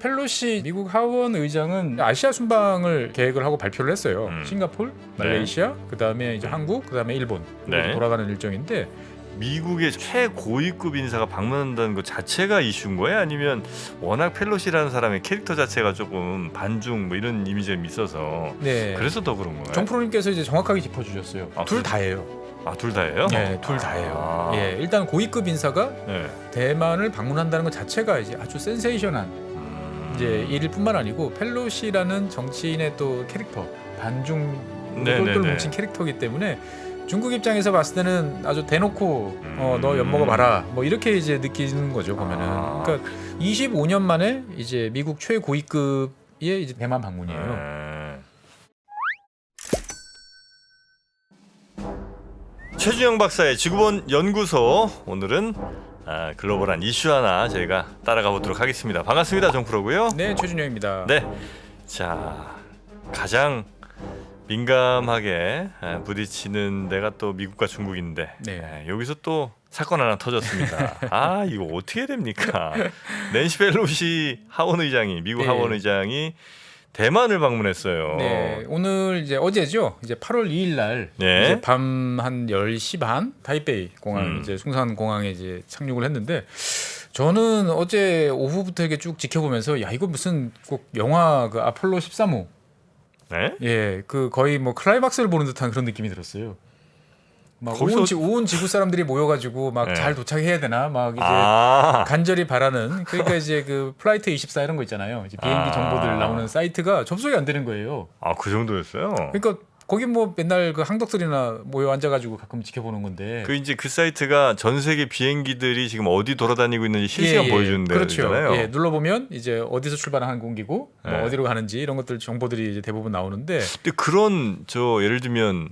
펠로시 미국 하원 의장은 아시아 순방을 계획을 하고 발표를 했어요. 싱가포르, 말레이시아, 그다음에 이제 한국, 그다음에 일본 네. 돌아가는 일정인데 미국의 최고위급 인사가 방문한다는 것 자체가 이슈인 거예요? 아니면 워낙 펠로시라는 사람의 캐릭터 자체가 조금 반중 뭐 이런 이미지가 있어서 네. 그래서 더 그런 건가요? 정프로님께서 이제 정확하게 짚어주셨어요. 아, 둘 다예요. 아, 둘 다예요? 네, 둘 다예요. 아. 예, 일단 고위급 인사가 네. 대만을 방문한다는 것 자체가 이제 아주 센세이션한 이제 일뿐만 아니고 펠로시라는 정치인의 또 캐릭터 반중 똘똘 뭉친 캐릭터이기 때문에 중국 입장에서 봤을 때는 아주 대놓고 너 엿먹어 봐라 뭐 이렇게 이제 느끼는 거죠 보면은. 그러니까 25년 만에 이제 미국 최고위급의 이제 대만 방문이에요. 최준영 박사의 지구본 연구소, 오늘은 글로벌한 이슈 하나 저희가 따라가 보도록 하겠습니다. 반갑습니다, 정프로고요. 네, 최준영입니다. 네, 자 가장 민감하게 부딪히는 데가 또 미국과 중국인데 네. 여기서 또 사건 하나 터졌습니다. 아 이거 어떻게 됩니까? 낸시 펠로시 하원 의장이 미국 네. 하원 의장이 대만을 방문했어요. 네, 오늘 이제 어제죠. 이제 8월 2일 날 네. 이제 밤 한 10시 반 타이베이 공항 이제 숭산 공항에 이제 착륙을 했는데 저는 어제 오후부터 이렇게 쭉 지켜보면서 야 이거 무슨 꼭 영화 그 아폴로 13호 네? 예, 그 거의 뭐 클라이막스를 보는 듯한 그런 느낌이 들었어요. 막 거기서- 온 지구 사람들이 모여가지고 막 네. 잘 도착해야 되나 막 이제 아, 간절히 바라는 그러니까 이제 그 플라이트 24 이런 거 있잖아요. 이제 비행기 정보들 나오는 사이트가 접속이 안 되는 거예요. 그 정도였어요. 그러니까 거기 뭐 맨날 그 항덕들이나 모여 앉아가지고 가끔 지켜보는 건데. 그 이제 그 사이트가 전 세계 비행기들이 지금 어디 돌아다니고 있는지 실시간 보여주는 그렇죠. 데잖아요. 예, 눌러보면 이제 어디서 출발한 항공기고 뭐 네. 어디로 가는지 이런 것들 정보들이 이제 대부분 나오는데. 근데 그런 예를 들면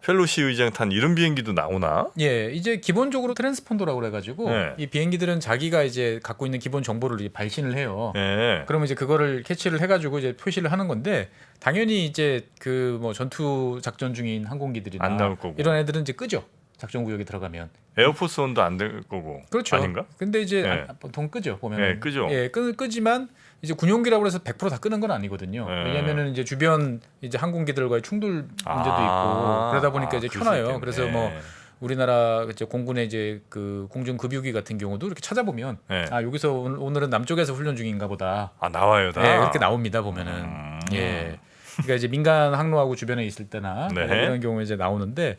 펠로시 의장 탄 이런 비행기도 나오나? 예, 이제 기본적으로 트랜스폰더라고 그래가지고 네. 이 비행기들은 자기가 이제 갖고 있는 기본 정보를 이제 발신을 해요. 예. 그러면 이제 그거를 캐치를 해가지고 이제 표시를 하는 건데 당연히 이제 그 뭐 전투 작전 중인 항공기들이나 안 나올 거고. 이런 애들은 이제 끄죠. 작전 구역에 들어가면. 에어포스 원도 안 될 거고. 그렇죠. 아닌가? 근데 이제 네. 보통 끄죠. 보면. 네, 끄죠. 예, 끄지만 이제 군용기라고 해서 100%다 끄는 건 아니거든요. 네. 왜냐면은 이제 주변 이제 항공기들과의 충돌 문제도 있고 그러다 보니까 이제 그럴 수 켜놔요. 있겠네. 그래서 뭐 우리나라 이제 공군의 이제 그 공중 급유기 같은 경우도 이렇게 찾아보면 네. 여기서 오늘은 남쪽에서 훈련 중인가 보다. 나와요, 다. 예, 그렇게 나옵니다 보면은. 예. 그러니까 이제 민간 항로하고 주변에 있을 때나 네. 뭐 이런 경우에 이제 나오는데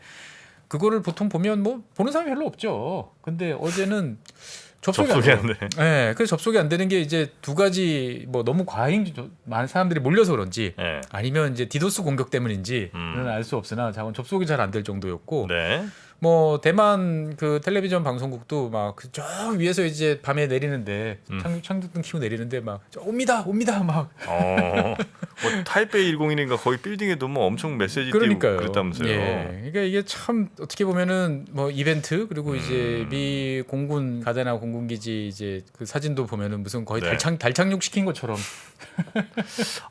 그거를 보통 보면 뭐 보는 사람이 별로 없죠. 근데 어제는 접속이 안 돼요. 네, 그래서 접속이 안 되는 게 이제 두 가지 뭐 너무 많은 사람들이 몰려서 그런지 네. 아니면 이제 디도스 공격 때문인지는 알 수 없으나 자원 접속이 잘 안 될 정도였고 네. 뭐 대만 그 텔레비전 방송국도 막 저 위에서 이제 밤에 내리는데 창조등 키고 내리는데 막 옵니다 막 뭐 타이베이 101인가 거기 빌딩에도 뭐 엄청 메시지 그러니까요. 띄우고 그랬다면서요. 예. 그러니까 이게 참 어떻게 보면은 뭐 이벤트 그리고 이제 미 공군 가데나 공군기지 이제 그 사진도 보면은 무슨 거의 네. 달착륙 시킨 것처럼.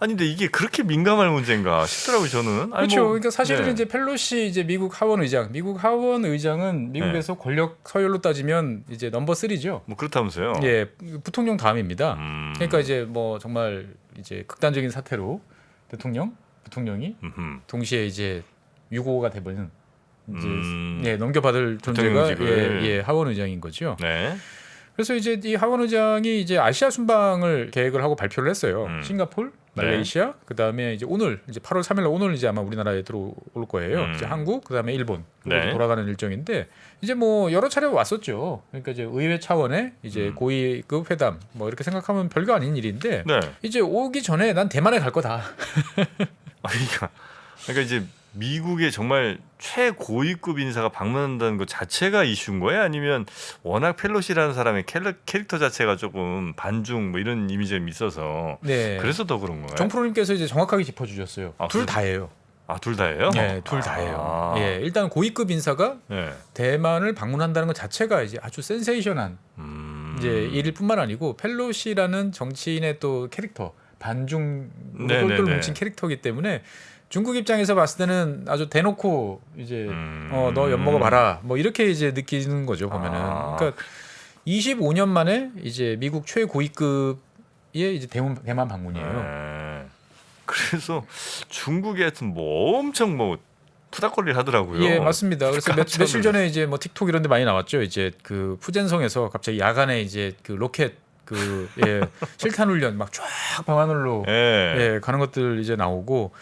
아니 근데 이게 그렇게 민감할 문제인가 싶더라고요, 저는. 그렇죠. 그러니까 사실은 네. 이제 펠로시 이제 미국 하원 의장은 미국에서 권력 서열로 따지면 이제 넘버 3죠. 뭐 그렇다면서요. 예, 부통령 다음입니다. 음. 그러니까 이제 뭐 정말 이제 극단적인 사태로 부통령이 동시에 이제 유고가 돼버리는 이제 예, 넘겨받을 존재가 부통령직을. 하원 의장인 거죠. 네. 그래서 이제 이 하원 의장이 이제 아시아 순방을 계획을 하고 발표를 했어요. 싱가포르, 말레이시아, 그다음에 이제 오늘 이제 8월 3일 오늘 이제 아마 우리나라에 들어올 거예요. 이제 한국, 그다음에 일본 네. 돌아가는 일정인데 이제 뭐 여러 차례 왔었죠. 그러니까 이제 의회 차원의 이제 고위급 회담 뭐 이렇게 생각하면 별거 아닌 일인데 네. 이제 오기 전에 난 대만에 갈 거다. 그러니까 이제 미국의 정말 최고위급 인사가 방문한다는 것 자체가 이슈인 거예요? 아니면 워낙 펠로시라는 사람의 캐릭터 자체가 조금 반중 뭐 이런 이미지가 있어서 네. 그래서 더 그런 거예요? 정프로님께서 이제 정확하게 짚어주셨어요. 둘 다예요. 둘 다예요? 네, 둘 다예요. 예, 일단 고위급 인사가 네. 대만을 방문한다는 것 자체가 이제 아주 센세이션한 이제 일뿐만 아니고 펠로시라는 정치인의 또 캐릭터 반중 네네네. 똘똘 뭉친 캐릭터이기 때문에 중국 입장에서 봤을 때는 아주 대놓고 이제 너 엿먹어 봐라 뭐 이렇게 이제 느끼는 거죠 보면은. 그러니까 25년 만에 이제 미국 최고위급의 이제 대만 방문이에요. 네. 그래서 중국에 하여튼 뭐 엄청 뭐 푸닥거리를 하더라고요. 예, 맞습니다. 그래서 깜짝 며칠 전에 이제 뭐 틱톡 이런 데 많이 나왔죠. 이제 그 푸젠성에서 갑자기 야간에 이제 그 로켓 실탄 훈련 막 쫙 밤하늘로 예. 가는 것들 이제 나오고,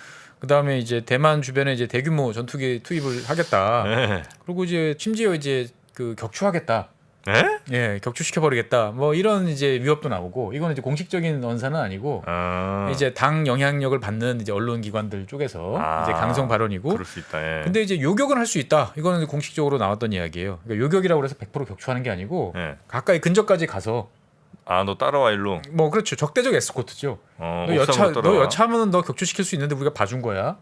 그다음에 이제 대만 주변에 이제 대규모 전투기 투입을 하겠다. 예. 그리고 이제 심지어 이제 그 격추하겠다. 예? 예, 격추시켜 버리겠다. 뭐 이런 이제 위협도 나오고, 이거는 이제 공식적인 언사는 아니고 이제 당 영향력을 받는 이제 언론 기관들 쪽에서 이제 강성 발언이고. 그럴 수 있다. 예. 근데 이제 요격은 할 수 있다. 이거는 공식적으로 나왔던 이야기예요. 그러니까 요격이라고 해서 100% 격추하는 게 아니고 예. 가까이 근접까지 가서 너 따라와 일로. 뭐 그렇죠. 적대적 에스코트죠. 너 옥상으로 여차하면 너 격추시킬 수 있는데 우리가 봐준 거야.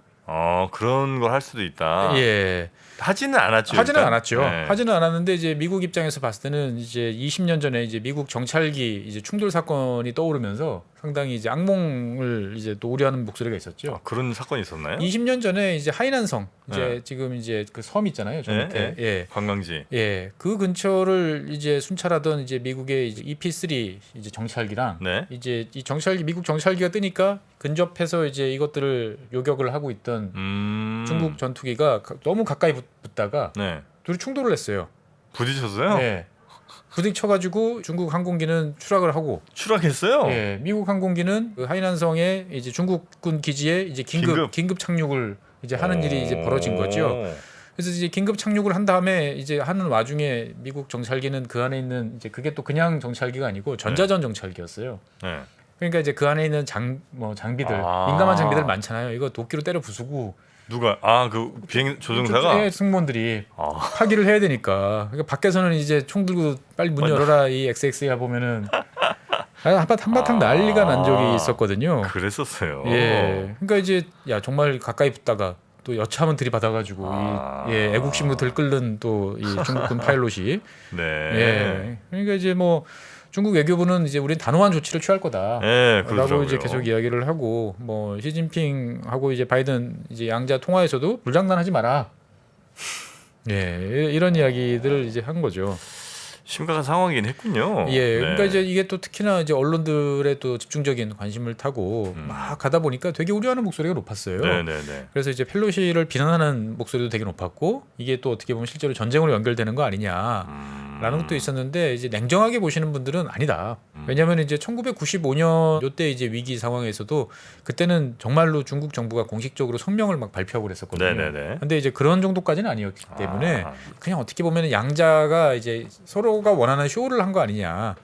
그런 걸 할 수도 있다. 예. 하지는 않았죠. 하지는 일단. 않았죠. 네. 하지는 않았는데 이제 미국 입장에서 봤을 때는 이제 20년 전에 이제 미국 정찰기 이제 충돌 사건이 떠오르면서 상당히 이제 악몽을 이제 또 우려하는 목소리가 있었죠. 그런 사건이 있었나요? 20년 전에 이제 하이난성 이제 네. 지금 이제 그 섬 있잖아요. 저 밑에. 예. 관광지. 예. 그 근처를 이제 순찰하던 이제 미국의 이제 EP3 이제 정찰기랑 네. 이제 이 정찰기 미국 정찰기가 뜨니까 근접해서 이제 이것들을 요격을 하고 있던 중국 전투기가 너무 가까이 붙다가 네. 둘이 충돌을 했어요. 부딪혔어요? 네. 부딪혀가지고 중국 항공기는 추락을 하고, 추락했어요? 예, 미국 항공기는 그 하이난성에 이제 중국군 기지에 이제 긴급 착륙을 이제 하는 일이 이제 벌어진 거죠. 그래서 이제 긴급 착륙을 한 다음에 이제 하는 와중에 미국 정찰기는 그 안에 있는 이제 그게 또 그냥 정찰기가 아니고 전자전 정찰기였어요. 네. 그러니까 이제 그 안에 있는 장비들 민감한 장비들 많잖아요. 이거 도끼로 때려 부수고 누가 그 비행 조종사가 승무원들이 파기를 해야 되니까. 그러니까 밖에서는 이제 총 들고 빨리 문 열어라 이 XX야 보면은 한바탕 난리가 난 적이 있었거든요. 그랬었어요. 예, 그러니까 이제 정말 가까이 붙다가 또 여차하면 들이받아가지고 애국심도 들끓는 또 이 중국군 파일럿이. 네. 예, 그러니까 이제 뭐. 중국 외교부는 이제 우리는 단호한 조치를 취할 거다. 네, 라고 이제 계속 이야기를 하고, 뭐 시진핑하고 이제 바이든 이제 양자 통화에서도 불장난하지 마라. 예, 이런 이야기들을 이제 한 거죠. 심각한 상황이긴 했군요. 예, 그러니까 이제 이게 또 특히나 이제 언론들의 또 집중적인 관심을 타고 막 가다 보니까 되게 우려하는 목소리가 높았어요. 네네네. 그래서 이제 펠로시를 비난하는 목소리도 되게 높았고, 이게 또 어떻게 보면 실제로 전쟁으로 연결되는 거 아니냐라는 것도 있었는데, 이제 냉정하게 보시는 분들은 아니다. 왜냐하면 이제 1995년 요때 이제 위기 상황에서도 그때는 정말로 중국 정부가 공식적으로 성명을 막 발표하고 그랬었거든요. 네네네. 근데 이제 그런 정도까지는 아니었기 때문에 그냥 어떻게 보면 양자가 이제 서로가 원하는 쇼를 한 거 아니냐.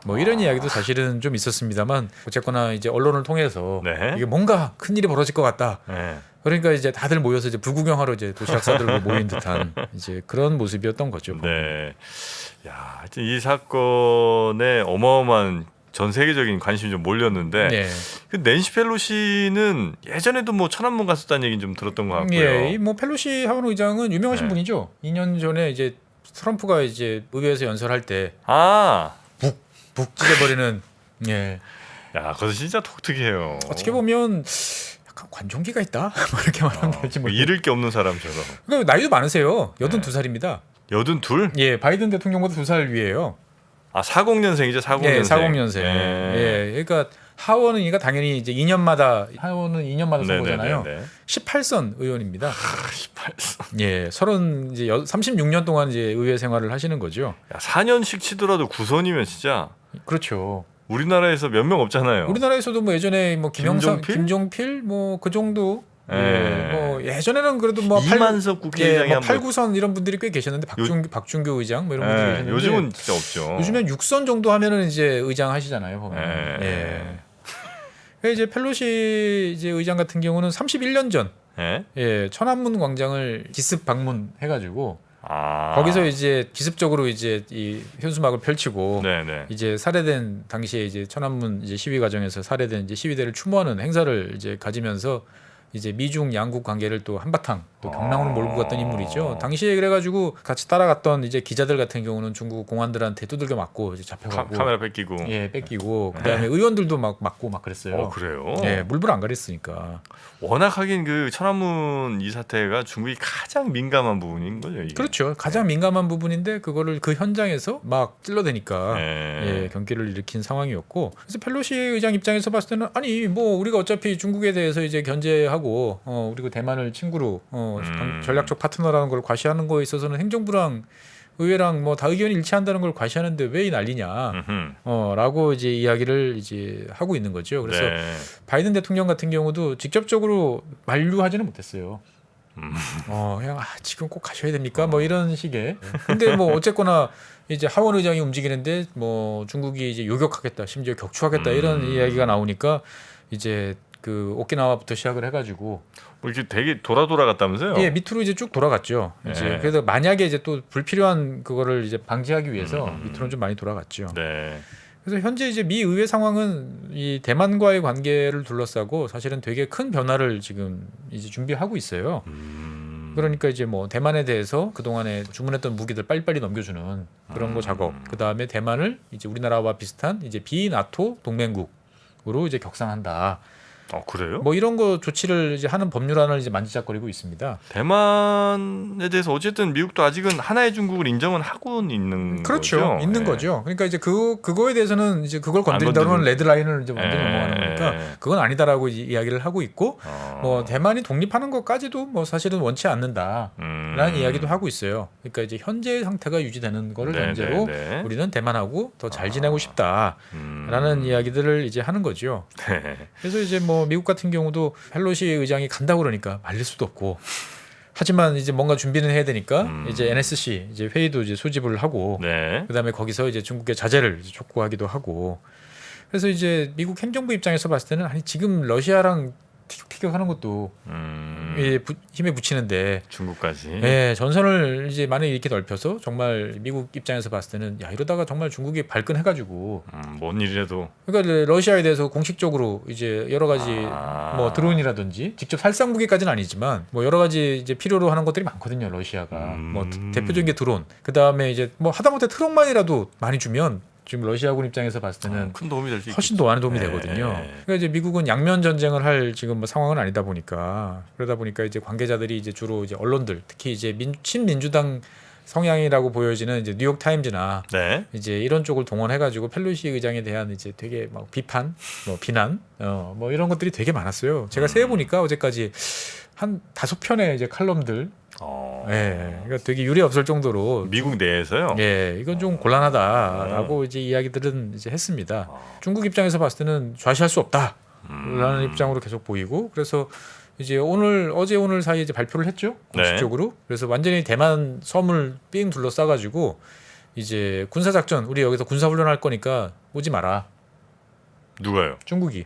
뭐 이런 이야기도 사실은 좀 있었습니다만, 어쨌거나 이제 언론을 통해서 이게 뭔가 큰 일이 벌어질 것 같다. 네. 그러니까 이제 다들 모여서 이제 불구경하러 이제 도시락사들로 모인 듯한 이제 그런 모습이었던 거죠. 네. 야, 하여튼 이 사건에 어마어마한 전 세계적인 관심이 좀 몰렸는데, 네. 그 낸시 펠로시는 예전에도 뭐 천안문 갔었다는 얘기는 좀 들었던 것 같고요. 예, 뭐 펠로시 하원 의장은 유명하신 분이죠. 2년 전에 이제 트럼프가 이제 의회에서 연설할 때 북 찢어버리는. 예. 야, 그거 진짜 독특해요. 어떻게 보면 약간 관종기가 있다. 뭐 이렇게 말하면 될지 모르겠어요. 잃을 게 없는 사람처럼. 그러니까 나이도 많으세요. 82살입니다. 82? 예, 바이든 대통령보다 2살 위에요. 40년생이죠, 40년생. 예, 40년생. 예, 그러니까 하원은 그러니까 당연히 이제 2년마다 하원은 2년마다 선거잖아요. 18선 의원입니다. 18선. 예, 36년 동안 이제 의회 생활을 하시는 거죠. 야, 4년씩 치더라도 9선이면 진짜. 그렇죠. 우리나라에서 몇 명 없잖아요. 우리나라에서도 뭐 예전에 뭐 김종필 뭐 그 정도. 예, 뭐 예전에는 그래도 뭐 이만석 국회의장이 뭐 8, 9선 이런 분들이 꽤 계셨는데 박준규 의장 뭐 이런 분들이 계셨는데 요즘은 진짜 없죠. 요즘엔 6선 정도 하면은 이제 의장 하시잖아요, 보면. 예. 이제 펠로시 이제 의장 같은 경우는 31년 전 천안문 광장을 기습 방문해가지고 거기서 이제 기습적으로 이제 이 현수막을 펼치고 이제 살해된 당시에 이제 천안문 이제 시위 과정에서 살해된 이제 시위대를 추모하는 행사를 이제 가지면서 이제 미중 양국 관계를 또 한바탕 또 경랑으로 몰고 갔던 인물이죠. 당시에 그래가지고 같이 따라갔던 이제 기자들 같은 경우는 중국 공안들한테 두들겨 맞고 이제 잡혀가고 카메라 뺏기고. 예, 뺏기고 그다음에 의원들도 막 맞고 막 그랬어요. 그래요? 예, 물불 안 가렸으니까. 워낙 하긴 그 천안문 이 사태가 중국이 가장 민감한 부분인 거죠. 이게. 그렇죠. 가장 민감한 부분인데 그거를 그 현장에서 막 찔러대니까 네. 예, 경기를 일으킨 상황이었고 그래서 펠로시 의장 입장에서 봤을 때는 아니 뭐 우리가 어차피 중국에 대해서 이제 견제하고 그리고 대만을 친구로 전략적 파트너라는 걸 과시하는 거에 있어서는 행정부랑 의회랑 뭐 다 의견이 일치한다는 걸 과시하는데 왜 이 난리냐 라고 이제 이야기를 이제 하고 있는 거죠. 그래서 네. 바이든 대통령 같은 경우도 직접적으로 만류하지는 못했어요. 그냥 지금 꼭 가셔야 됩니까? 뭐 이런 식의. 근데 뭐 어쨌거나 이제 하원 의장이 움직이는데 뭐 중국이 이제 요격하겠다, 심지어 격추하겠다 이런 이야기가 나오니까 이제 그 오키나와부터 시작을 해가지고 뭐 이렇게 되게 돌아갔다면서요? 예, 밑으로 이제 쭉 돌아갔죠. 이제 네. 그래서 만약에 이제 또 불필요한 그거를 이제 방지하기 위해서 밑으로 좀 많이 돌아갔죠. 네. 그래서 현재 이제 미 의회 상황은 이 대만과의 관계를 둘러싸고 사실은 되게 큰 변화를 지금 이제 준비하고 있어요. 그러니까 이제 뭐 대만에 대해서 그 동안에 주문했던 무기들 빨리빨리 넘겨주는 그런 거 작업. 그 다음에 대만을 이제 우리나라와 비슷한 이제 비나토 동맹국으로 이제 격상한다. 그래요? 뭐 이런 거 조치를 이제 하는 법률안을 이제 만지작거리고 있습니다. 대만에 대해서 어쨌든 미국도 아직은 하나의 중국을 인정은 하고 있는 그렇죠. 거죠. 있는 거죠. 그러니까 이제 그거에 대해서는 이제 그걸 건드린다면 레드라인을 이제 완전히 넘어가는 거니까 그건 아니다라고 이야기를 하고 있고 뭐 대만이 독립하는 것까지도 뭐 사실은 원치 않는다라는 이야기도 하고 있어요. 그러니까 이제 현재 상태가 유지되는 거를 전제로 우리는 대만하고 더 잘 지내고 싶다라는 이야기들을 이제 하는 거죠. 네. 그래서 이제 뭐 미국 같은 경우도 펠로시 의장이 간다고 그러니까 말릴 수도 없고 하지만 이제 뭔가 준비는 해야 되니까 이제 NSC 이제 회의도 이제 소집을 하고 네. 그다음에 거기서 이제 중국의 자제를 이제 촉구하기도 하고 그래서 이제 미국 행정부 입장에서 봤을 때는 아니 지금 러시아랑 티격태격하는 것도 힘에 붙이는데 중국까지. 예, 전선을 이제 만약에 이렇게 넓혀서 정말 미국 입장에서 봤을 때는 야 이러다가 정말 중국이 발끈해가지고 뭔 일이라도 그러니까 러시아에 대해서 공식적으로 이제 여러 가지 뭐 드론이라든지 직접 살상 무기까지는 아니지만 뭐 여러 가지 이제 필요로 하는 것들이 많거든요. 러시아가 뭐 대표적인 게 드론. 그 다음에 이제 뭐 하다못해 트럭만이라도 많이 주면 지금 러시아군 입장에서 봤을 때는 큰 도움이 될 수 훨씬 더 많은 도움이 되거든요. 그러니까 이제 미국은 양면 전쟁을 할 지금 뭐 상황은 아니다 보니까 그러다 보니까 이제 관계자들이 이제 주로 이제 언론들 특히 이제 친민주당 성향이라고 보여지는 이제 뉴욕 타임즈나 이제 이런 쪽을 동원해가지고 펠로시 의장에 대한 이제 되게 막 비판, 뭐 비난, 뭐 이런 것들이 되게 많았어요. 제가 세어 보니까 어제까지 한 5편의 이제 칼럼들. 예, 그러니까 되게 유례 없을 정도로 미국 내에서요. 예, 이건 좀 곤란하다라고 이제 이야기들은 이제 했습니다. 중국 입장에서 봤을 때는 좌시할 수 없다라는 입장으로 계속 보이고, 그래서 이제 어제 오늘 사이에 이제 발표를 했죠 공식적으로. 그래서 완전히 대만 섬을 삥 둘러싸가지고 이제 군사 작전 우리 여기서 군사 훈련할 거니까 오지 마라. 누가요? 중국이.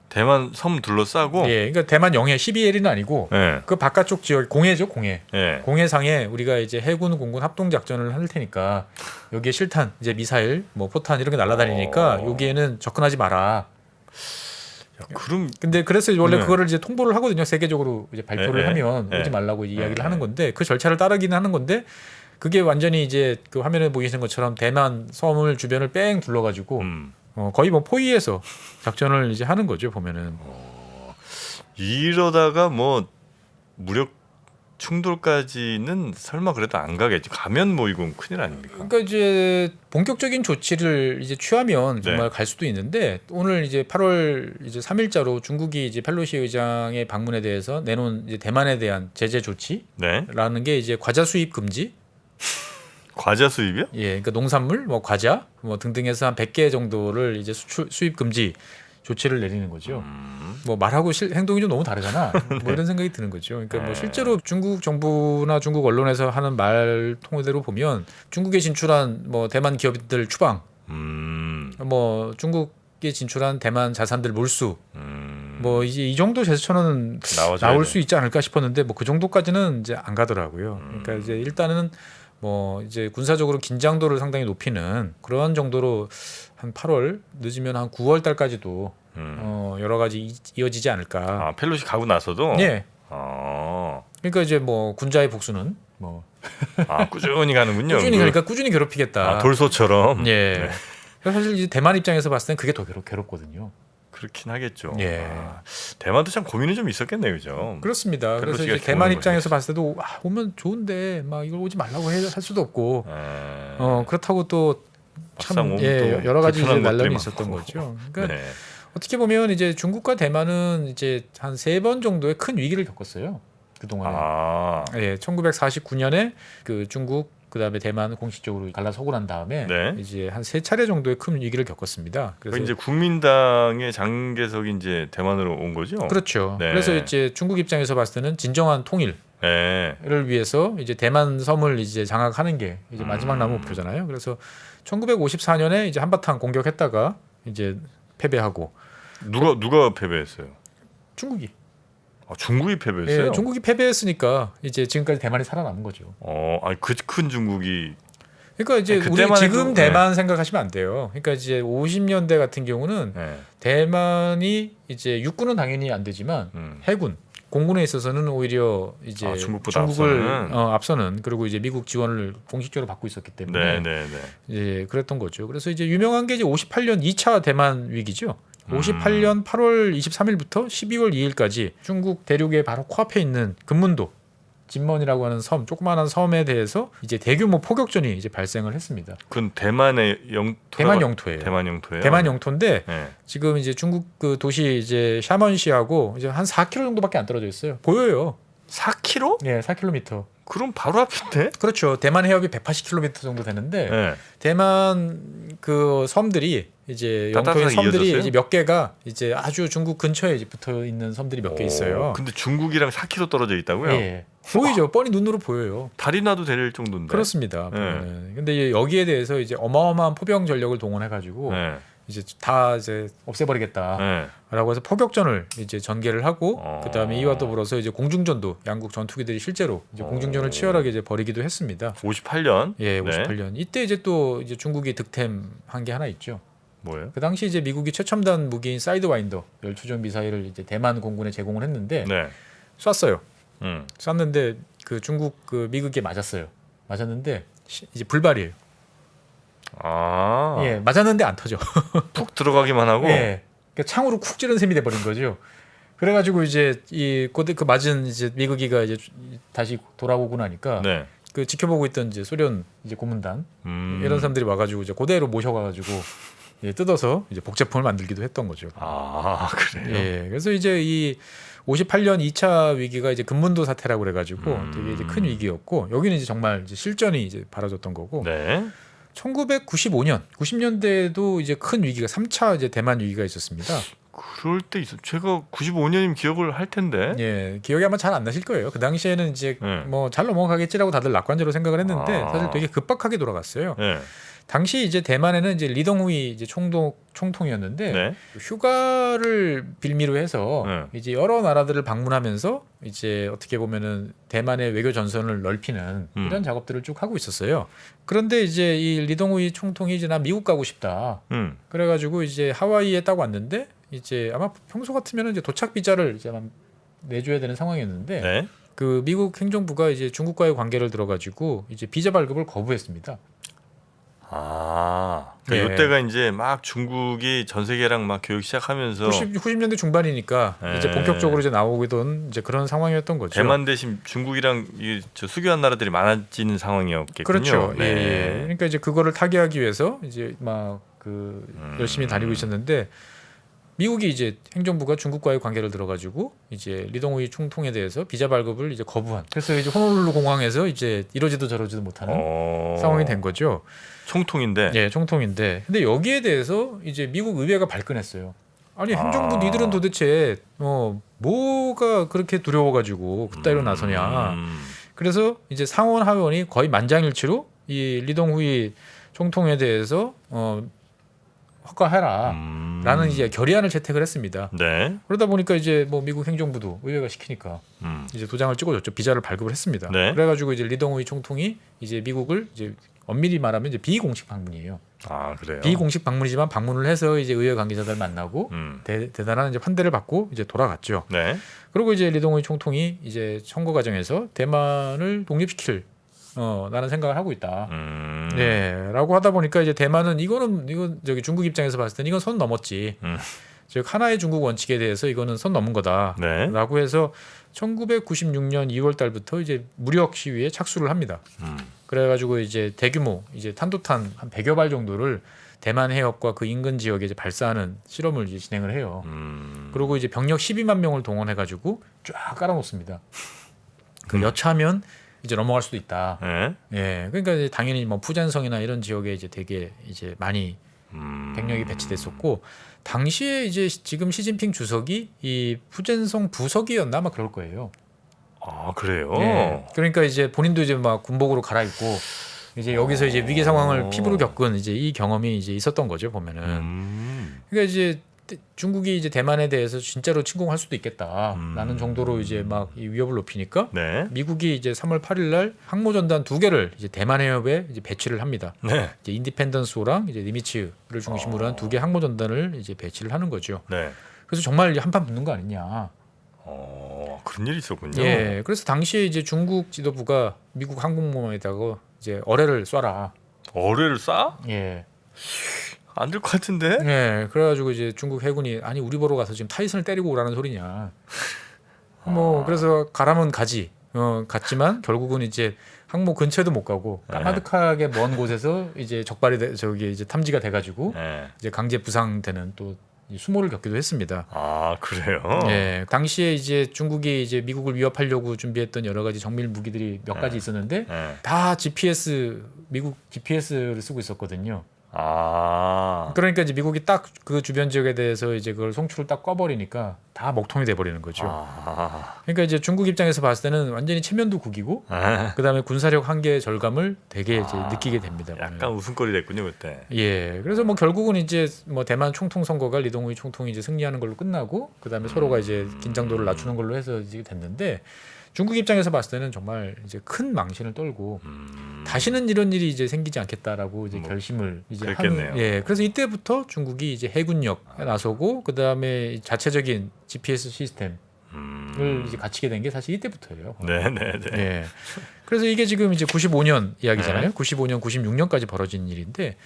대만 섬 둘러싸고. 예, 그러니까 대만 영해 12L은 아니고 그 바깥쪽 지역 공해죠, 공해. 공해상에 우리가 이제 해군, 공군 합동 작전을 할 테니까 여기에 실탄, 이제 미사일, 뭐 포탄 이런 게 날아다니니까 여기에는 접근하지 마라. 그럼 근데 그래서 원래 그거를 이제 통보를 하거든요. 세계적으로 이제 발표를 하면 오지 말라고 이야기를 하는 건데 그 절차를 따르기는 하는 건데 그게 완전히 이제 그 화면에 보이시는 것처럼 대만 섬을 주변을 뺑 둘러가지고. 거의 뭐 포위해서 작전을 이제 하는 거죠 보면은. 이러다가 뭐 무력 충돌까지는 설마 그래도 안 가겠죠. 가면 뭐 이건 큰일 아닙니까? 그러니까 이제 본격적인 조치를 이제 취하면 정말 갈 수도 있는데 오늘 이제 8월 이제 3일자로 중국이 이제 펠로시 의장의 방문에 대해서 내놓은 이제 대만에 대한 제재 조치라는 게 이제 과자 수입 금지. 과자 수입이요? 예, 그러니까 농산물, 뭐 과자, 뭐 등등해서 한 100개 정도를 이제 수입 금지 조치를 내리는 거죠. 뭐 말하고 행동이 좀 너무 다르잖아. 뭐 이런 생각이 드는 거죠. 그러니까 뭐 실제로 중국 정부나 중국 언론에서 하는 말 통일대로 보면 중국에 진출한 뭐 대만 기업들 추방, 뭐 중국에 진출한 대만 자산들 몰수, 뭐 이제 이 정도 제스처는 나올 수 있지 않을까 싶었는데 뭐 그 정도까지는 이제 안 가더라고요. 그러니까 이제 일단은 뭐 이제 군사적으로 긴장도를 상당히 높이는 그런 정도로 한 8월 늦으면 한 9월 달까지도 여러 가지 이어지지 않을까. 아, 펠로시 가고 나서도. 예. 아, 그러니까 이제 뭐 군자의 복수는 뭐 아 꾸준히 가는군요. 꾸준히 그러니까 꾸준히 괴롭히겠다. 아, 돌소처럼. 예. 네. 그래서 사실 이제 대만 입장에서 봤을 땐 그게 더 괴롭거든요. 그렇긴 하겠죠. 예. 아, 대만도 참 고민이 좀 있었겠네요, 그죠? 그렇습니다. 그래서 펠로시가 이제 대만 좋은 입장에서 봤을 때도 오면 좋은데 막 이걸 오지 말라고 할 수도 없고, 그렇다고 또 참 여러 가지 이제 난란이 있었던 거죠. 그러니까 네. 어떻게 보면 이제 중국과 대만은 이제 한 3번 정도의 큰 위기를 겪었어요. 그 동안에. 아, 예, 1949년에 그 중국 그다음에 대만 공식적으로 갈라서고 난 다음에 네. 이제 한 3차례 정도의 큰 위기를 겪었습니다. 그래서 이제 국민당의 장개석이 이제 대만으로 온 거죠. 그렇죠. 네. 그래서 이제 중국 입장에서 봤을 때는 진정한 통일을 네. 위해서 이제 대만 섬을 이제 장악하는 게 이제 마지막 남은 목표잖아요. 그래서 1954년에 이제 한바탕 공격했다가 이제 패배하고 누가 패배했어요? 중국이. 아, 중국이 패배했어요. 예, 중국이 패배했으니까 이제 지금까지 대만이 살아남은 거죠. 아니 그 큰 중국이. 그러니까 이제 우리 그때만 지금 해도, 대만 생각하시면 안 돼요. 그러니까 이제 50년대 같은 경우는 네. 대만이 이제 육군은 당연히 안 되지만 해군, 공군에 있어서는 오히려 이제 중국보다 중국을 앞서는. 앞서는 그리고 이제 미국 지원을 공식적으로 받고 있었기 때문에 네. 이제 그랬던 거죠. 그래서 이제 유명한 게 이제 58년 2차 대만 위기죠. 58년 8월 23일부터 12월 2일까지 중국 대륙의 바로 코앞에 있는 금문도 진먼이라고 하는 섬, 조그마한 섬에 대해서 이제 대규모 포격전이 이제 발생을 했습니다. 그건 대만의 영토. 대만 영토예요. 대만 영토예요. 대만 영토인데 네. 지금 이제 중국 그 도시 이제 샤먼시하고 이제 한 4km 정도밖에 안 떨어져 있어요. 보여요. 4km? 예, 4km. 그럼 바로 앞인데? 그렇죠. 대만 해협이 180km 정도 되는데 네. 대만 그 섬들이 이제 영토의 따뜻하게 섬들이 이어졌어요? 이제 몇 개가 이제 아주 중국 근처에 이제 붙어 있는 섬들이 몇 개 있어요. 근데 중국이랑 4km 떨어져 있다고요? 예. 보이죠. 뻔히 눈으로 보여요. 다리 놔도 될 정도인데. 그렇습니다. 네. 보면은. 근데 여기에 대해서 이제 어마어마한 포병 전력을 동원해 가지고 네. 이제 다 이제 없애버리겠다라고 네. 해서 포격전을 이제 전개를 하고 어. 그다음에 이와 더불어서 이제 공중전도 양국 전투기들이 실제로 이제 공중전을 치열하게 이제 벌이기도 했습니다. 58년. 예, 네. 58년. 이때 이제 또 이제 중국이 득템한 게 하나 있죠. 뭐예요? 그 당시 이제 미국이 최첨단 무기인 사이드와인더 열추적 미사일을 이제 대만 공군에 제공을 했는데 네. 쐈어요. 음. 쐈는데 그 중국 그 미국에 맞았어요. 맞았는데 이제 불발이에요. 아. 예, 맞았는데 안 터져. 푹 들어가기만 하고. 예, 그러니까 창으로 쿡 찌른 셈이 돼버린 거죠. 그래가지고 이제 그 맞은 이제 미국이가 이제 다시 돌아오고 나니까 네. 그 지켜보고 있던 이제 소련 이제 고문단 이런 사람들이 와가지고 이제 그대로 모셔가가지고 예, 뜯어서 이제 복제품을 만들기도 했던 거죠. 아, 그래요? 예, 그래서 이제 이 58년 2차 위기가 이제 금문도 사태라고 그래가지고 되게 이제 큰 위기였고 여기는 이제 정말 이제 실전이 이제 벌어졌던 거고. 네. 1995년, 90년대에도 이제 큰 위기가 3차 이제 대만 위기가 있었습니다. 그럴 때 있어. 제가 95년이면 기억을 할 텐데. 예, 기억이 아마 잘 안 나실 거예요. 그 당시에는 이제 네. 뭐 잘 넘어가겠지라고 다들 낙관적으로 생각을 했는데 아. 사실 되게 급박하게 돌아갔어요. 네. 당시 이제 대만에는 이제 리덩후이 이제 총통이었는데 네. 휴가를 빌미로 해서 네. 이제 여러 나라들을 방문하면서 이제 어떻게 보면은 대만의 외교 전선을 넓히는 이런 작업들을 쭉 하고 있었어요. 그런데 이제 이 리덩후이 총통이 이제 나 미국 가고 싶다. 그래가지고 이제 하와이에 딱 왔는데 이제 아마 평소 같으면 이제 도착 비자를 이제 아마 내줘야 되는 상황이었는데 네. 그 미국 행정부가 이제 중국과의 관계를 들어가지고 이제 비자 발급을 거부했습니다. 아, 예. 이때가 이제 막 중국이 전 세계랑 막 교육 시작하면서 90년대 중반이니까 예. 이제 본격적으로 이제 나오던 이제 그런 상황이었던 거죠. 대만 대신 중국이랑 저 수교한 나라들이 많아지는 상황이었겠군요. 그렇죠. 네. 예. 그러니까 이제 그거를 타개하기 위해서 이제 막 그 열심히 다니고 있었는데 미국이 이제 행정부가 중국과의 관계를 들어가지고 이제 리덩후이 총통에 대해서 비자 발급을 이제 거부한. 그래서 이제 호놀룰루 공항에서 이제 이러지도 저러지도 못하는 상황이 된 거죠. 총통인데. 예, 총통인데. 근데 여기에 대해서 이제 미국 의회가 발끈했어요. 아니 행정부 니들은 도대체 뭐가 그렇게 두려워가지고 그따위로 나서냐. 그래서 이제 상원 하원이 거의 만장일치로 이 리덩후이 총통에 대해서 허가해라라는 이제 결의안을 채택을 했습니다. 네. 그러다 보니까 이제 뭐 미국 행정부도 의회가 시키니까 이제 도장을 찍어줬죠. 비자를 발급을 했습니다. 네. 그래가지고 이제 리덩후이 총통이 이제 미국을 이제 엄밀히 말하면 이제 비공식 방문이에요. 아 그래요. 비공식 방문이지만 방문을 해서 이제 의회 관계자들 만나고 대단한 이제 환대를 받고 이제 돌아갔죠. 네. 그리고 이제 리동호이 총통이 이제 선거 과정에서 대만을 독립시킬 라는 생각을 하고 있다. 네,라고 하다 보니까 이제 대만은 이건 저기 중국 입장에서 봤을 때는 이건 선 넘었지. 즉 하나의 중국 원칙에 대해서 이거는 선 넘은 거다라고 네. 해서 1996년 2월 달부터 이제 무력 시위에 착수를 합니다. 그래가지고 이제 대규모 이제 탄도탄 한 100여 발 정도를 대만 해역과 그 인근 지역에 이제 발사하는 실험을 이제 진행을 해요. 그리고 이제 병력 12만 명을 동원해가지고 쫙 깔아놓습니다. 그 여차하면 이제 넘어갈 수도 있다. 네. 예, 그러니까 이제 당연히 뭐 푸젠성이나 이런 지역에 이제 되게 이제 많이 병력이 배치됐었고 당시에 이제 지금 시진핑 주석이 이 푸젠성 부석이었나 아마 그럴 거예요. 아 그래요. 예, 그러니까 이제 본인도 이제 막 군복으로 갈아입고 이제 여기서 이제 위기 상황을 피부로 겪은 이제 이 경험이 이제 있었던 거죠 보면은. 그러니까 이제 중국이 이제 대만에 대해서 진짜로 침공할 수도 있겠다라는 정도로 이제 막 이 위협을 높이니까 네. 미국이 이제 3월 8일 날 항모 전단 2개를 이제 대만 해협에 이제 배치를 합니다. 네. 이제 인디펜던스호랑 이제 니미츠를 중심으로 한 2개 항모 전단을 이제 배치를 하는 거죠. 네. 그래서 정말 한판 붙는 거 아니냐. 그런 일이 있었군요. 예. 그래서 당시에 이제 중국 지도부가 미국 항공모함에다가 이제 어뢰를 쏴라. 어뢰를 쏴? 예. 안 될 것 같은데? 예. 그래가지고 이제 중국 해군이 아니 우리 보러 가서 지금 타이슨을 때리고 오라는 소리냐. 뭐 그래서 가라면 가지. 갔지만 결국은 이제 항모 근처에도 못 가고 까마득하게 먼 곳에서 이제 적발이 저기 이제 탐지가 돼가지고 네. 이제 강제 부상되는 또 수모를 겪기도 했습니다. 아 그래요? 예, 당시에 이제 중국이 이제 미국을 위협하려고 준비했던 여러 가지 정밀 무기들이 몇 가지 있었는데 네. 다 GPS 미국 GPS를 쓰고 있었거든요. 아. 그러니까 이제 미국이 딱 그 주변 지역에 대해서 이제 그걸 송출을 딱 꺼버리니까 다 먹통이 돼버리는 거죠. 그러니까 이제 중국 입장에서 봤을 때는 완전히 체면도국이고 그다음에 군사력 한계 절감을 되게 이제 느끼게 됩니다. 약간 웃음거리 됐군요 그때. 예, 그래서 뭐 결국은 이제 뭐 대만 총통 선거가 리동호이 총통이 이제 승리하는 걸로 끝나고 그다음에 서로가 이제 긴장도를 낮추는 걸로 해서 이제 됐는데 중국 입장에서 봤을 때는 정말 이제 큰 망신을 떨고 다시는 이런 일이 이제 생기지 않겠다라고 이제 결심을 이제 그랬겠네요. 하는. 예, 그래서 이때부터 중국이 이제 해군력 나서고 그다음에 자체적인 GPS 시스템을 이제 갖추게 된 게 사실 이때부터예요. 네네네. 예. 그래서 이게 지금 이제 95년 이야기잖아요. 네. 95년, 96년까지 벌어진 일인데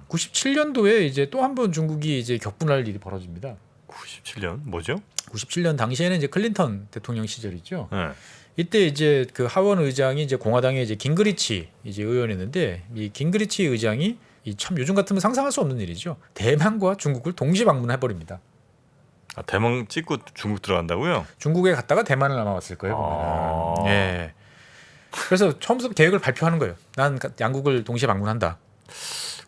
97년도에 이제 또 한 번 중국이 이제 격분할 일이 벌어집니다. 97년 뭐죠? 97년 당시에는 이제 클린턴 대통령 시절이죠. 네. 이때 이제 그 하원 의장이 이제 공화당의 이제 깅그리치 이제 의원이었는데 이 깅그리치 의장이 이 참 요즘 같으면 상상할 수 없는 일이죠. 대만과 중국을 동시 방문해 버립니다. 아, 대만 찍고 중국 들어간다고요? 중국에 갔다가 대만을 아마 왔을 거예요. 보면은. 예. 그래서 처음부터 계획을 발표하는 거예요. 난 양국을 동시에 방문한다.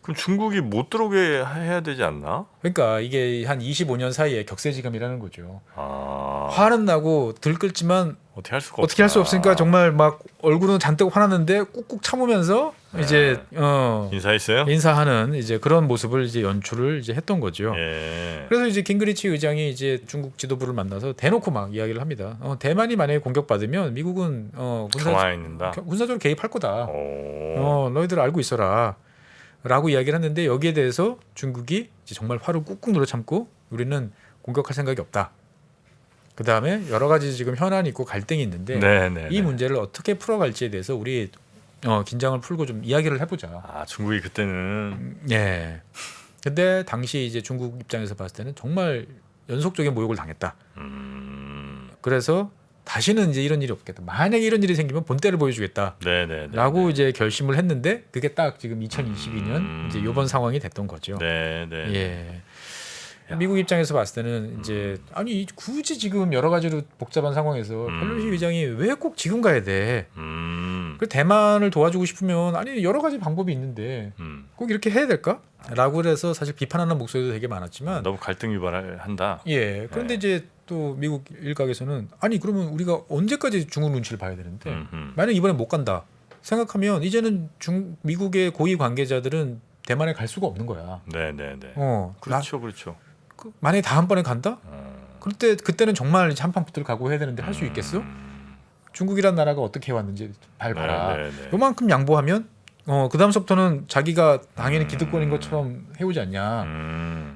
그럼 중국이 못 들어오게 해야 되지 않나? 그러니까 이게 한 25년 사이에 격세지감이라는 거죠. 아. 화는 나고 들끓지만 어떻게 할 수가 어떻게 할 수 없으니까 정말 막 얼굴은 잔뜩 화났는데 꾹꾹 참으면서 이제 인사했어요? 인사하는 이제 그런 모습을 이제 연출을 이제 했던 거죠. 예. 그래서 이제 깅그리치 의장이 이제 중국 지도부를 만나서 대놓고 막 이야기를 합니다. 대만이 만약에 공격받으면 미국은 가만히 있는다. 군사적으로 개입할 거다. 오. 너희들 알고 있어라. 라고 이야기를 했는데 여기에 대해서 중국이 이제 정말 화를 꾹꾹 눌러 참고 우리는 공격할 생각이 없다. 그 다음에 여러 가지 지금 현안이 있고 갈등이 있는데 네네. 이 문제를 어떻게 풀어갈지에 대해서 우리 긴장을 풀고 좀 이야기를 해보자. 아 중국이 그때는 예. 근데 당시 이제 중국 입장에서 봤을 때는 정말 연속적인 모욕을 당했다. 그래서 다시는 이제 이런 일이 없겠다. 만약에 이런 일이 생기면 본때를 보여주겠다. 네네네. 라고 이제 결심을 했는데 그게 딱 지금 2022년 이제 이번 상황이 됐던 거죠. 네네. 예. 미국 입장에서 봤을 때는 이제 아니 굳이 지금 여러 가지로 복잡한 상황에서 펠로시 의장이 왜 꼭 지금 가야 돼? 그 대만을 도와주고 싶으면 아니 여러 가지 방법이 있는데 꼭 이렇게 해야 될까? 라고 그래서 사실 비판하는 목소리도 되게 많았지만 너무 갈등 유발을 한다. 예. 그런데 이제 또 미국 일각에서는 아니 그러면 우리가 언제까지 중국 눈치를 봐야 되는데 만약 이번에 못 간다 생각하면 이제는 미국의 고위 관계자들은 대만에 갈 수가 없는 거야. 네네네. 그렇죠, 그렇죠. 만약에 다음번에 간다? 그때는 정말 한판 붙들 각오해야 되는데 할 수 있겠어? 중국이란 나라가 어떻게 해왔는지 발 봐라. 요만큼 양보하면 그 다음서부터는 자기가 당연히 기득권인 것처럼 해오지 않냐.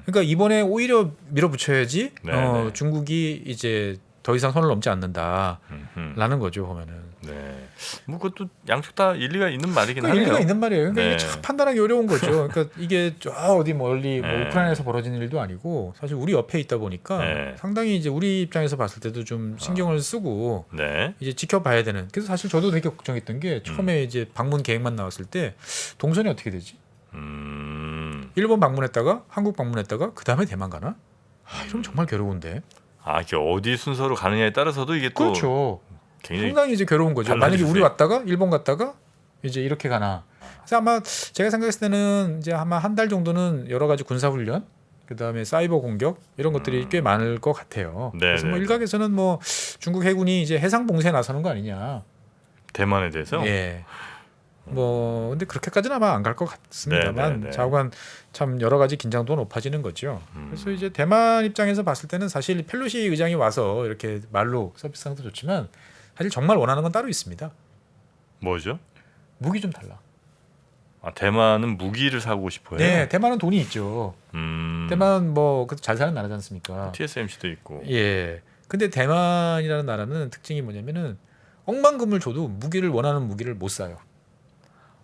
그러니까 이번에 오히려 밀어붙여야지 네. 중국이 이제 더 이상 선을 넘지 않는다라는 거죠 보면은. 네. 뭐 그것도 양쪽 다 일리가 있는 말이긴 그러니까 하네요. 일리가 있는 말이에요. 그러니까 네. 이게 참 판단하기 어려운 거죠. 그러니까 이게 저 어디 멀리 뭐 네. 우크라이나에서 벌어지는 일도 아니고 사실 우리 옆에 있다 보니까 네. 상당히 이제 우리 입장에서 봤을 때도 좀 신경을 쓰고 네. 이제 지켜봐야 되는. 그래서 사실 저도 되게 걱정했던 게 처음에 이제 방문 계획만 나왔을 때 동선이 어떻게 되지? 일본 방문했다가 한국 방문했다가 그 다음에 대만 가나? 이러면 정말 괴로운데. 이게 어디 순서로 가느냐에 따라서도 이게 또 그렇죠. 굉장히 상당히 이제 괴로운 거죠. 만약에 달라지세요. 우리 왔다가 일본 갔다가 이제 이렇게 가나. 그래서 아마 제가 생각했을 때는 이제 아마 한 달 정도는 여러 가지 군사 훈련, 그다음에 사이버 공격 이런 것들이 꽤 많을 것 같아요. 네, 그래서 뭐 네, 일각에서는 뭐 중국 해군이 이제 해상 봉쇄에 나서는 거 아니냐. 대만에 대해서. 예. 뭐 근데 그렇게까지는 아마 안 갈 것 같습니다만 네, 네, 네. 자관 참 여러 가지 긴장도가 높아지는 거죠. 그래서 이제 대만 입장에서 봤을 때는 사실 펠로시 의장이 와서 이렇게 말로 서비스하는 것도 좋지만 사실 정말 원하는 건 따로 있습니다. 뭐죠? 무기 좀 달라. 대만은 무기를 사고 싶어요. 네, 대만은 돈이 있죠. 대만 뭐 잘 사는 나라지 않습니까? TSMC도 있고. 예. 근데 대만이라는 나라는 특징이 뭐냐면은 억만금을 줘도 무기를 원하는 무기를 못 사요.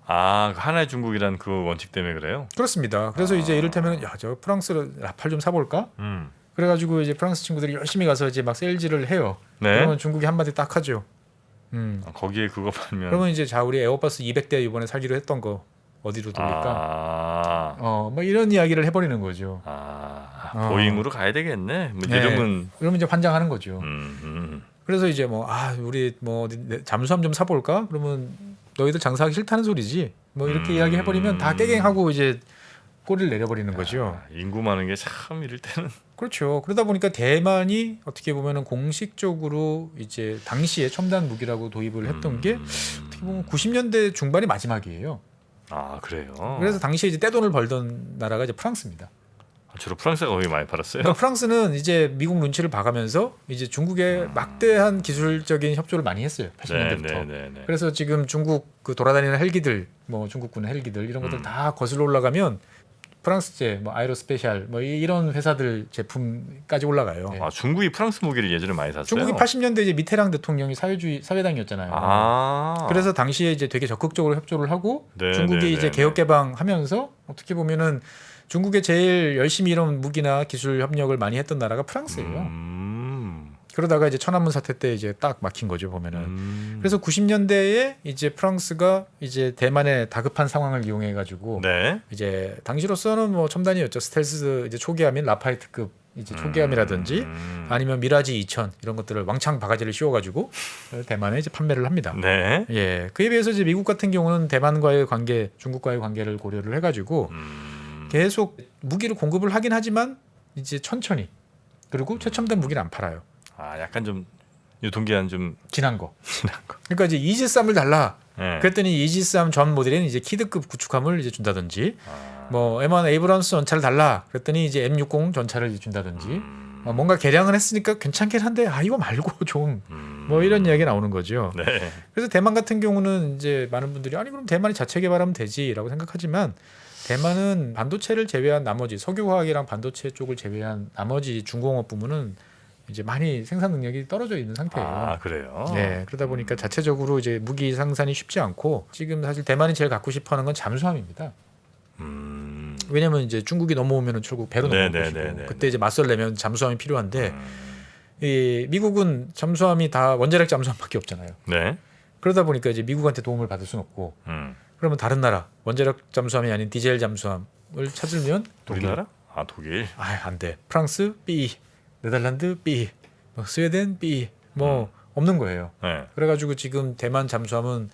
하나의 중국이란 그 원칙 때문에 그래요? 그렇습니다. 그래서 이제 이를테면 저 프랑스 라팔 좀 사볼까? 그래가지고 이제 프랑스 친구들이 열심히 가서 이제 막 세일즈를 해요. 네. 그러면 중국이 한마디 딱 하죠. 거기에 그거 팔면. 그러면 이제 자 우리 에어버스 200대 이번에 사기로 했던 거 어디로 돌릴까? 뭐 이런 이야기를 해버리는 거죠. 보잉으로 가야 되겠네. 뭐 네. 이러면. 그러면 이제 환장하는 거죠. 그래서 이제 뭐 우리 뭐 어디 잠수함 좀 사볼까? 그러면 너희들 장사하기 싫다는 소리지. 뭐 이렇게 이야기 해버리면 다 깨갱하고 이제 꼬리를 내려버리는 거죠. 인구 많은 게 참 이럴 때는. 그렇죠. 그러다 보니까 대만이 어떻게 보면은 공식적으로 이제 당시에 첨단 무기라고 도입을 했던 게 어떻게 보면 90년대 중반이 마지막이에요. 그래요. 그래서 당시에 이제 떼돈을 벌던 나라가 이제 프랑스입니다. 주로 프랑스가 거기 많이 팔았어요. 그러니까 프랑스는 이제 미국 눈치를 봐가면서 이제 중국에 막대한 기술적인 협조를 많이 했어요. 80년대부터. 네. 그래서 지금 중국 그 돌아다니는 헬기들, 뭐 중국군 헬기들 이런 것들 다 거슬러 올라가면 프랑스제, 뭐 아이로스페셜, 뭐 이런 회사들 제품까지 올라가요. 네. 중국이 프랑스 무기를 예전에 많이 샀어요. 중국이 80년대 이제 미테랑 대통령이 사회당이었잖아요. 그래서 당시에 이제 되게 적극적으로 협조를 하고 중국이 이제 개혁 개방하면서 어떻게 보면은 중국에 제일 열심히 이런 무기나 기술 협력을 많이 했던 나라가 프랑스예요. 그러다가 이제 천안문 사태 때 이제 딱 막힌 거죠 보면은. 그래서 90년대에 이제 프랑스가 이제 대만의 다급한 상황을 이용해 가지고 이제 당시로서는 뭐 첨단이었죠. 스텔스 이제 초기함인 라파이트급 이제 초기함이라든지 아니면 미라지 2000 이런 것들을 왕창 바가지를 씌워가지고 대만에 이제 판매를 합니다. 네. 예, 그에 비해서 이제 미국 같은 경우는 대만과의 관계, 중국과의 관계를 고려를 해가지고 계속 무기를 공급을 하긴 하지만 이제 천천히 그리고 최첨단 무기를 안 팔아요. 약간 좀 유통기한 좀 지난 거. 그러니까 이제 이지스함을 달라. 네. 그랬더니 이지스함 전 모델인 이제 키드급 구축함을 이제 준다든지, 뭐 M1 에이브람스 전차를 달라. 그랬더니 이제 M60 전차를 이제 준다든지, 뭔가 개량을 했으니까 괜찮긴 한데 이거 말고 좀 뭐 이런 이야기 나오는 거죠. 네. 그래서 대만 같은 경우는 이제 많은 분들이 그럼 대만이 자체 개발하면 되지라고 생각하지만 대만은 반도체를 제외한 나머지 석유화학이랑 반도체 쪽을 제외한 나머지 중공업 부문은 이제 많이 생산 능력이 떨어져 있는 상태예요. 그래요. 네, 그러다 보니까 자체적으로 이제 무기 생산이 쉽지 않고 지금 사실 대만이 제일 갖고 싶어하는 건 잠수함입니다. 왜냐면 이제 중국이 넘어오면은 결국 배로 넘어올 것이고 그때 이제 맞설려면 잠수함이 필요한데 이 미국은 잠수함이 다 원자력 잠수함밖에 없잖아요. 네. 그러다 보니까 이제 미국한테 도움을 받을 수는 없고 그러면 다른 나라 원자력 잠수함이 아닌 디젤 잠수함을 찾으면 우리나라? 독일. 안 돼. 프랑스 B, 네덜란드 B, 뭐 스웨덴 B 뭐 없는 거예요. 네. 그래가지고 지금 대만 잠수함은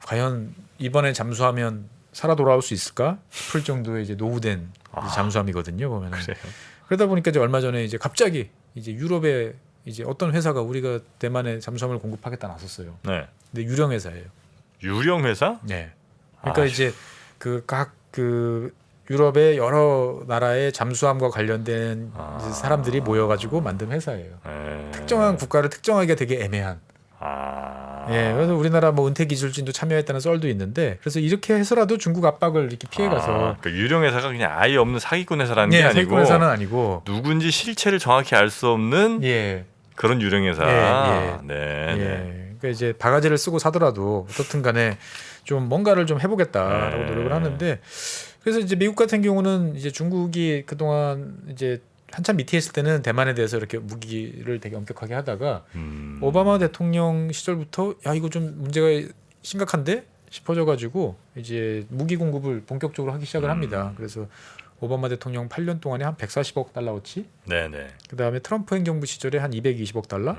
과연 이번에 잠수하면 살아 돌아올 수 있을까 싶을 정도의 이제 노후된 잠수함이거든요. 보면은. 그러다 보니까 이제 얼마 전에 이제 갑자기 이제 유럽에 이제 어떤 회사가 우리가 대만에 잠수함을 공급하겠다 나섰어요. 네. 근데 유령 회사예요. 유령 회사? 네. 그러니까 이제 그 각 그 유럽의 여러 나라의 잠수함과 관련된 이제 사람들이 모여가지고 만든 회사예요. 특정한 국가를 특정하기가 되게 애매한. 예, 그래서 우리나라 뭐 은퇴 기술진도 참여했다는 썰도 있는데 그래서 이렇게 해서라도 중국 압박을 이렇게 피해가서 그러니까 유령 회사가 그냥 아예 없는 사기꾼 회사라는 게 예, 아니고 사기꾼 회사는 아니고 누군지 실체를 정확히 알 수 없는 예, 그런 유령 회사. 예, 네. 예. 네. 그러니까 이제 바가지를 쓰고 사더라도 어떻든간에 좀 뭔가를 좀 해보겠다라고 네. 노력을 하는데 그래서 이제 미국 같은 경우는 이제 중국이 그동안 이제 한참 밑에 있을 때는 대만에 대해서 이렇게 무기를 되게 엄격하게 하다가 오바마 대통령 시절부터 야 이거 좀 문제가 심각한데 싶어져 가지고 이제 무기 공급을 본격적으로 하기 시작을 합니다. 그래서 오바마 대통령 8년 동안에 한 140억 달러어치, 네네. 그다음에 트럼프 행정부 시절에 한 220억 달러.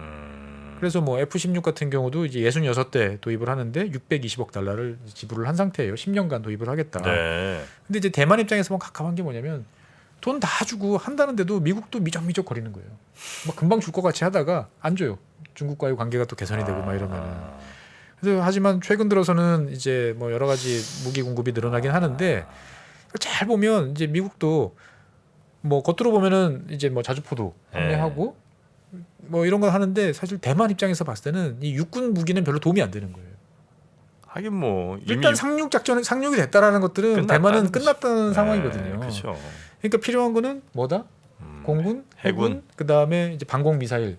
그래서 뭐 F-16 같은 경우도 이제 66대 도입을 하는데 620억 달러를 지불을 한 상태예요. 10년간 도입을 하겠다. 네. 근데 이제 대만 입장에서 보면 갑갑한 게 뭐냐면 돈 다 주고 한다는데도 미국도 미적미적 거리는 거예요. 막 금방 줄 것 같이 하다가 안 줘요. 중국과의 관계가 또 개선이 되고 막 이러면은. 그래서 하지만 최근 들어서는 이제 뭐 여러 가지 무기 공급이 늘어나긴 하는데 잘 보면 이제 미국도 뭐 겉으로 보면은 이제 뭐 자주포도 판매하고 뭐 이런 거 하는데 사실 대만 입장에서 봤을 때는 이 육군 무기는 별로 도움이 안 되는 거예요. 하긴 뭐 이미 일단 상륙 작전에 상륙이 됐다라는 것들은 대만은 끝났다는 상황이거든요. 그렇죠. 그러니까 필요한 거는 뭐다? 공군, 해군, 그 다음에 이제 방공 미사일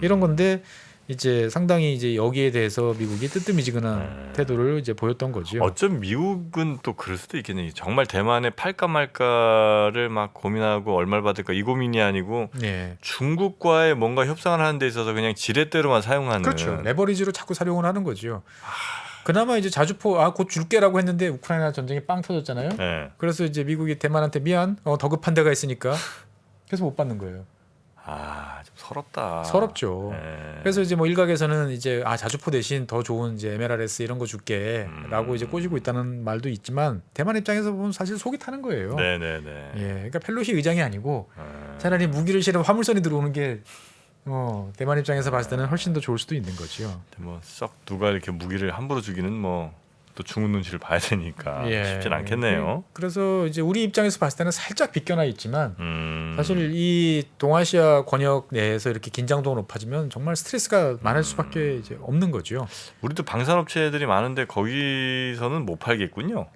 이런 건데 이제 상당히 이제 여기에 대해서 미국이 뜨뜻미지근한 태도를 이제 보였던 거죠. 어쩜 미국은 또 그럴 수도 있겠네요. 정말 대만에 팔까 말까를 막 고민하고 얼마를 받을까 이 고민이 아니고 네. 중국과의 뭔가 협상을 하는 데 있어서 그냥 지렛대로만 사용하는. 그렇죠. 레버리지로 자꾸 사용을 하는 거죠. 그나마 이제 자주포 곧 줄게라고 했는데 우크라이나 전쟁이 빵 터졌잖아요. 네. 그래서 이제 미국이 대만한테 미안, 더 급한 데가 있으니까 그래서 못 받는 거예요. 좀 서럽다. 서럽죠. 네. 그래서 이제 뭐 일각에서는 이제 자주포 대신 더 좋은 이제 MLRS 이런 거 줄게라고 이제 꼬시고 있다는 말도 있지만 대만 입장에서 보면 사실 속이 타는 거예요. 네네네. 예, 그러니까 펠로시 의장이 아니고 차라리 무기를 실은 화물선이 들어오는 게 대만 입장에서 봤을 때는 훨씬 더 좋을 수도 있는 거죠. 뭐 썩 누가 이렇게 무기를 함부로 주기는 뭐 또 중국 눈치를 봐야 되니까 쉽진 않겠네요. 그래서 이제 우리 입장에서 봤을 때는 살짝 비껴나 있지만 사실 이 동아시아 권역 내에서 이렇게 긴장도가 높아지면 정말 스트레스가 많을 수밖에 이제 없는 거죠. 우리도 방산업체들이 많은데 거기서는 못 팔겠군요.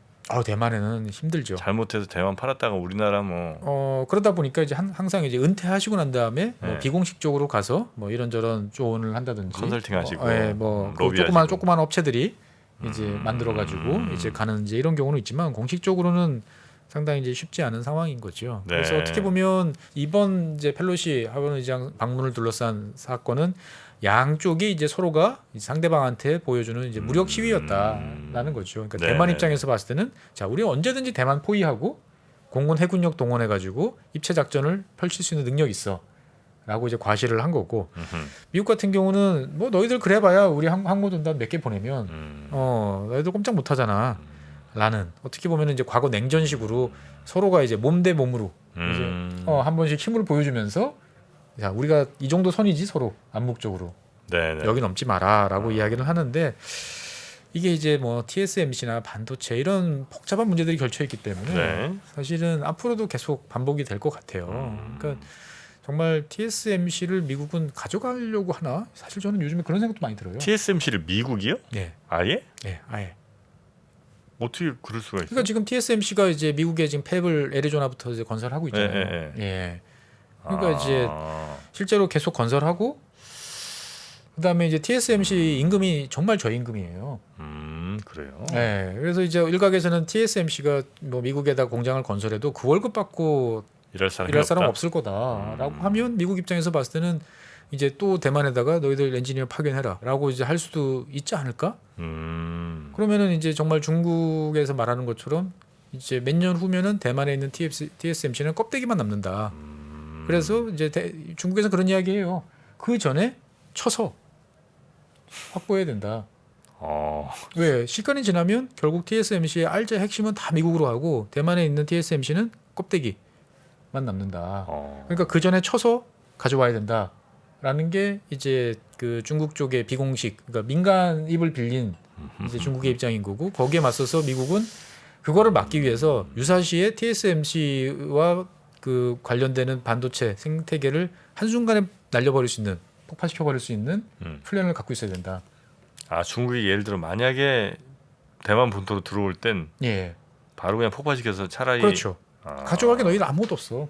대만에는 힘들죠. 잘못해서 대만 팔았다가 우리나라 뭐 그러다 보니까 이제 항상 이제 은퇴하시고 난 다음에 뭐 비공식적으로 가서 뭐 이런저런 조언을 한다든지 컨설팅하시고 조그만 업체들이 이제 만들어 가지고 이제 가는 이제 이런 경우는 있지만 공식적으로는 상당히 이제 쉽지 않은 상황인 거죠. 네. 그래서 어떻게 보면 이번 이제 펠로시 하원 의장 방문을 둘러싼 사건은 양쪽이 이제 서로가 상대방한테 보여주는 이제 무력 시위였다라는 거죠. 그러니까 네. 대만 입장에서 봤을 때는 자, 우리 언제든지 대만 포위하고 공군 해군력 동원해 가지고 입체 작전을 펼칠 수 있는 능력이 있어라고 이제 과시를 한 거고 미국 같은 경우는 뭐 너희들 그래봐야 우리 항모전단 몇 개 보내면 너희들 꼼짝 못하잖아. 라는 어떻게 보면 이제 과거 냉전식으로 서로가 이제 몸 대 몸으로 이제 한 번씩 힘을 보여주면서 자, 우리가 이 정도 선이지 서로 암묵적으로 네네. 여기 넘지 마라라고 이야기를 하는데 이게 이제 뭐 TSMC나 반도체 이런 복잡한 문제들이 걸쳐 있기 때문에 네. 사실은 앞으로도 계속 반복이 될 것 같아요. 그러니까 정말 TSMC를 미국은 가져가려고 하나? 사실 저는 요즘에 그런 생각도 많이 들어요. TSMC를 미국이요? 네, 아예? 네, 아예. 어떻게 그럴 수가 있어요? 그러니까 지금 TSMC가 이제 미국에 지금 팹을 애리조나부터 이제 건설하고 있잖아요. 네. 예. 그러니까 이제 실제로 계속 건설하고 그다음에 이제 TSMC 임금이 정말 저임금이에요. 그래요. 네. 그래서 이제 일각에서는 TSMC가 뭐 미국에다 공장을 건설해도 그 월급 받고 일할 사람 없을 거다라고 하면 미국 입장에서 봤을 때는 이제 또 대만에다가 너희들 엔지니어 파견해라라고 이제 할 수도 있지 않을까? 그러면은 이제 정말 중국에서 말하는 것처럼 이제 몇 년 후면은 대만에 있는 TSMC는 껍데기만 남는다. 그래서 이제 중국에서 그런 이야기해요. 그 전에 쳐서 확보해야 된다. 왜 시간이 지나면 결국 TSMC의 알제 핵심은 다 미국으로 하고 대만에 있는 TSMC는 껍데기만 남는다. 그러니까 그 전에 쳐서 가져와야 된다라는 게 이제 그 중국 쪽의 비공식, 그러니까 민간 입을 빌린 이제 중국의 입장인 거고 거기에 맞서서 미국은 그거를 막기 위해서 유사시에 TSMC와 그 관련되는 반도체 생태계를 한순간에 날려버릴 수 있는 폭파시켜버릴 수 있는 플랜을 갖고 있어야 된다. 아, 중국이 예를 들어 만약에 대만 본토로 들어올 땐 예, 바로 그냥 폭파시켜서 차라리 그렇죠. 가져가게 너희는 아무것도 없어.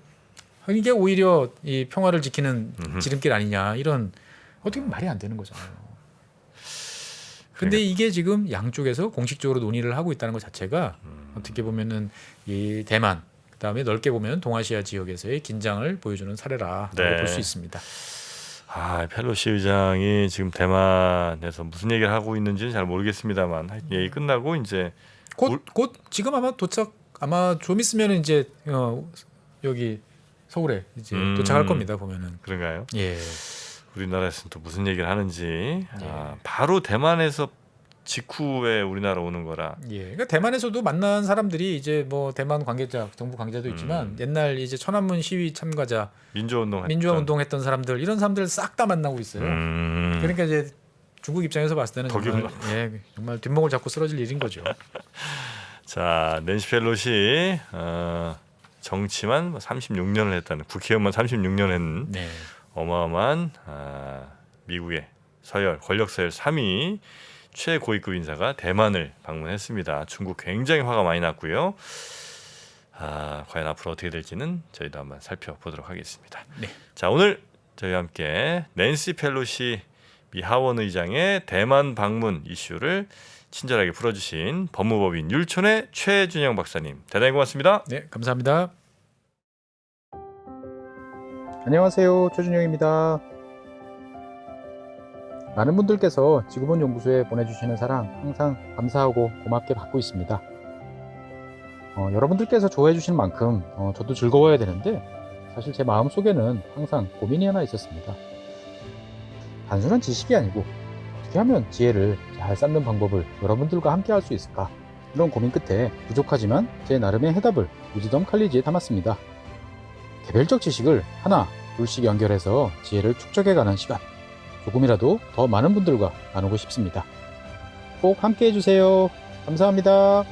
이게 오히려 이 평화를 지키는 지름길 아니냐 이런 어떻게 보면 말이 안 되는 거잖아요. 근데 이게 지금 양쪽에서 공식적으로 논의를 하고 있다는 것 자체가 어떻게 보면은 이 대만 그다음에 넓게 보면 동아시아 지역에서의 긴장을 보여주는 사례라고 네. 볼 수 있습니다. 아, 펠로시 의장이 지금 대만에서 무슨 얘기를 하고 있는지는 잘 모르겠습니다만 하여튼 얘기 끝나고 이제 곧 지금 아마 도착 아마 좀 있으면 이제 여기 서울에 이제 도착할 겁니다 보면은. 그런가요? 예. 우리나라에서는 또 무슨 얘기를 하는지 바로 대만에서 직후에 우리나라 오는 거라. 예. 그러니까 대만에서도 만난 사람들이 이제 뭐 대만 관계자, 정부 관계자도 있지만 옛날 이제 천안문 시위 참가자, 민주화 운동했던 사람들 이런 사람들 싹 다 만나고 있어요. 그러니까 이제 중국 입장에서 봤을 때는 정말 뒷목을 잡고 쓰러질 일인 거죠. 자, 낸시 펠로시 정치만 36년을 했다는 국회의원만 36년 했는 네. 어마어마한 미국의 권력 서열 3위 최고위급 인사가 대만을 방문했습니다. 중국 굉장히 화가 많이 났고요. 과연 앞으로 어떻게 될지는 저희도 한번 살펴보도록 하겠습니다. 네. 자, 오늘 저희와 함께 낸시 펠로시 미 하원 의장의 대만 방문 이슈를 친절하게 풀어주신 법무법인 율촌의 최준영 박사님, 대단히 고맙습니다. 네, 감사합니다. 안녕하세요, 최준영입니다. 많은 분들께서 지구본 연구소에 보내주시는 사랑 항상 감사하고 고맙게 받고 있습니다. 여러분들께서 좋아해 주시는 만큼 저도 즐거워야 되는데 사실 제 마음속에는 항상 고민이 하나 있었습니다. 단순한 지식이 아니고 어떻게 하면 지혜를 잘 쌓는 방법을 여러분들과 함께 할 수 있을까, 이런 고민 끝에 부족하지만 제 나름의 해답을 위즈덤 칼리지에 담았습니다. 개별적 지식을 하나 둘씩 연결해서 지혜를 축적해가는 시간, 조금이라도 더 많은 분들과 나누고 싶습니다. 꼭 함께 해주세요. 감사합니다.